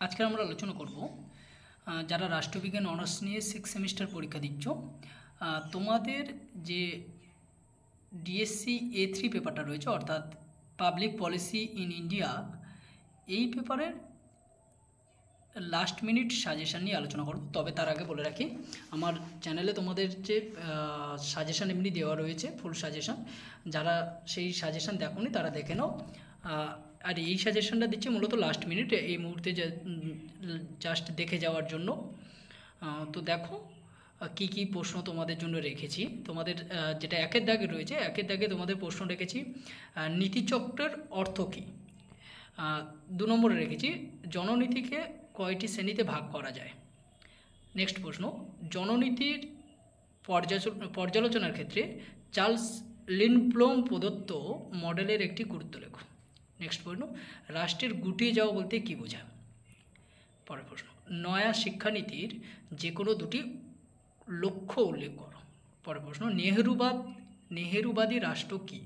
আজকে আমরা আলোচনা করব যারা রাষ্ট্রবিজ্ঞান অনার্স নিয়ে 6 সেমিস্টার পরীক্ষা দিচ্ছ, তোমাদের যে ডিএসসি A3 পেপারটা রয়েছে, অর্থাৎ পাবলিক পলিসি ইন ইন্ডিয়া, এই পেপারের লাস্ট মিনিট সাজেশান নিয়ে আলোচনা করব। তবে তার আগে বলে রাখি, আমার চ্যানেলে তোমাদের যে সাজেশান এমনি দেওয়া রয়েছে, ফুল সাজেশান, যারা সেই সাজেশান দেখোনি তারা দেখে নাও। আর এই সাজেশানটা দিচ্ছি মূলত লাস্ট মিনিট, এই মুহূর্তে জাস্ট দেখে যাওয়ার জন্য। তো দেখো কি কি প্রশ্ন তোমাদের জন্য রেখেছি। তোমাদের যেটা একের দাগে রয়েছে, একের দাগে তোমাদের প্রশ্ন রেখেছি নীতিচক্রের অর্থ কী। 2 নম্বরে রেখেছি জননীতিকে কয়টি শ্রেণীতে ভাগ করা যায়। নেক্সট প্রশ্ন, জননীতির পর্যালোচনার ক্ষেত্রে চার্লস লিন্ডব্লোম প্রদত্ত মডেলের একটি গুরুত্ব লেখো। নেক্সট প্রশ্ন, রাষ্ট্রের গুটিয়ে যাওয়া বলতে কী বোঝায়। পরের প্রশ্ন, নয়া শিক্ষানীতির যে কোনো দুটি লক্ষ্য উল্লেখ করো। পরের প্রশ্ন, নেহেরুবাদী রাষ্ট্র কী।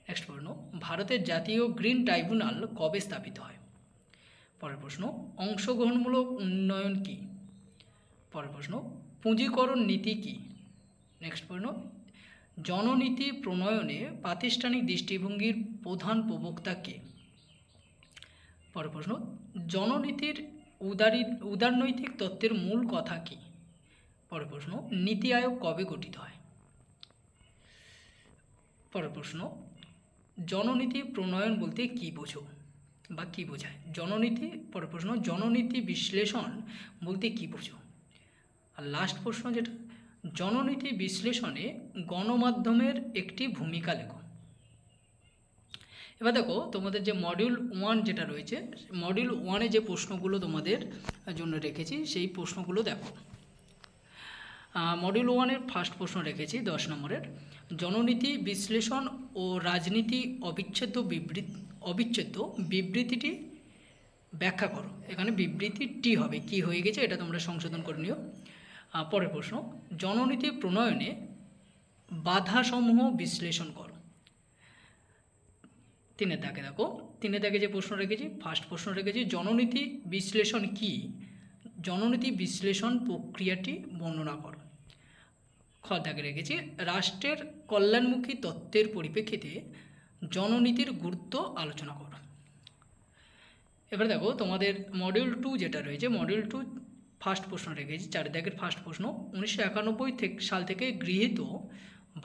নেক্সট প্রশ্ন, ভারতের জাতীয় গ্রিন ট্রাইব্যুনাল কবে স্থাপিত হয়। পরের প্রশ্ন, অংশগ্রহণমূলক উন্নয়ন কী। পরের প্রশ্ন, পুঁজিকরণ নীতি কী। নেক্সট প্রশ্ন, জননীতি প্রণয়নে প্রাতিষ্ঠানিক দৃষ্টিভঙ্গির প্রধান প্রবক্তা কে। পরের প্রশ্ন, জননীতির উদারনৈতিক তত্ত্বের মূল কথা কী। পরের প্রশ্ন, নীতি আয়োগ কবে গঠিত হয়। পরের প্রশ্ন, জননীতি প্রণয়ন বলতে কী বোঝো বা কী বোঝায় জননীতি। পরের প্রশ্ন, জননীতি বিশ্লেষণ বলতে কী বোঝো। আর লাস্ট প্রশ্ন যেটা, জননীতি বিশ্লেষণে গণমাধ্যমের একটি ভূমিকা লেখো। এবার দেখো তোমাদের যে মডিউল 1 যেটা রয়েছে, মডিউল 1-এ যে প্রশ্নগুলো তোমাদের জন্য রেখেছি সেই প্রশ্নগুলো দেখো। মডিউল 1-এর ফার্স্ট প্রশ্ন রেখেছি 10 নম্বরের, জননীতি বিশ্লেষণ ও রাজনীতি অবিচ্ছেদ্য বিবৃতিটি ব্যাখ্যা করো। এখানে বিবৃতিটি হবে, কি হয়ে গেছে এটা তোমরা সংশোধন করে নিও। পরের প্রশ্ন, জননীতি প্রণয়নে বাধাসমূহ বিশ্লেষণ করো। 3-এর দাগে দেখো, 3-এর দাগে যে প্রশ্ন রেখেছি, ফার্স্ট প্রশ্ন রেখেছি জননীতি বিশ্লেষণ কি, জননীতি বিশ্লেষণ প্রক্রিয়াটি বর্ণনা করো। খ দাগে রেখেছি রাষ্ট্রের কল্যাণমুখী তত্ত্বের পরিপ্রেক্ষিতে জননীতির গুরুত্ব আলোচনা করো। এবার দেখো তোমাদের মডিউল 2 যেটা রয়েছে, মডিউল 2 ফার্স্ট প্রশ্ন রেখেছি, 4 দাগের ফার্স্ট প্রশ্ন, 1991 সাল থেকে গৃহীত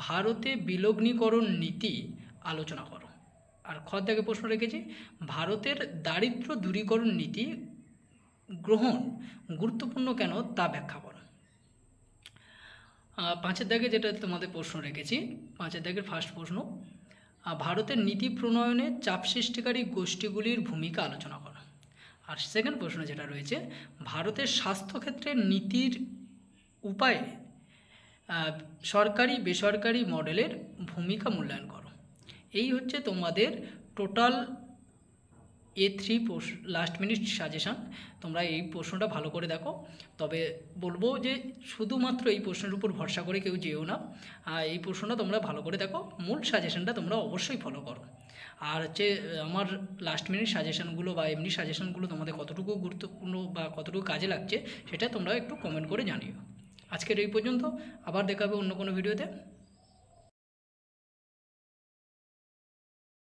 ভারতে বিলগ্নীকরণ নীতি আলোচনা করো। আর খ দাগে প্রশ্ন রেখেছি ভারতের দারিদ্র্য দূরীকরণ নীতি গ্রহণ গুরুত্বপূর্ণ কেন তা ব্যাখ্যা করো। 5-এর দাগে যেটা তোমাদের প্রশ্ন রেখেছি, 5-এর দাগের ফার্স্ট প্রশ্ন, ভারতের নীতি প্রণয়নে চাপ সৃষ্টিকারী গোষ্ঠীগুলির ভূমিকা আলোচনা করো। আর সেকেন্ড প্রশ্ন যেটা রয়েছে, ভারতের স্বাস্থ্যক্ষেত্রের নীতির উপায়ে সরকারি বেসরকারি মডেলের ভূমিকা মূল্যায়ন করো। এই হচ্ছে তোমাদের total A3 last minute suggestion. তোমরা এই প্রশ্নটা ভালো করে দেখো। তবে বলবো যে শুধুমাত্র এই প্রশ্নের উপর ভরসা করে কেউ যেও না, এই প্রশ্নটা তোমরা ভালো করে দেখো, মূল সাজেশানটা তোমরা অবশ্যই ফলো করো। আর হচ্ছে আমার লাস্ট মিনিট সাজেশানগুলো বা এমনি সাজেশানগুলো তোমাদের কতটুকু গুরুত্বপূর্ণ বা কতটুকু কাজে লাগছে সেটা তোমরা একটু কমেন্ট করে জানিও। আজকের এই পর্যন্ত, আবার দেখা হবে অন্য কোনো ভিডিওতে।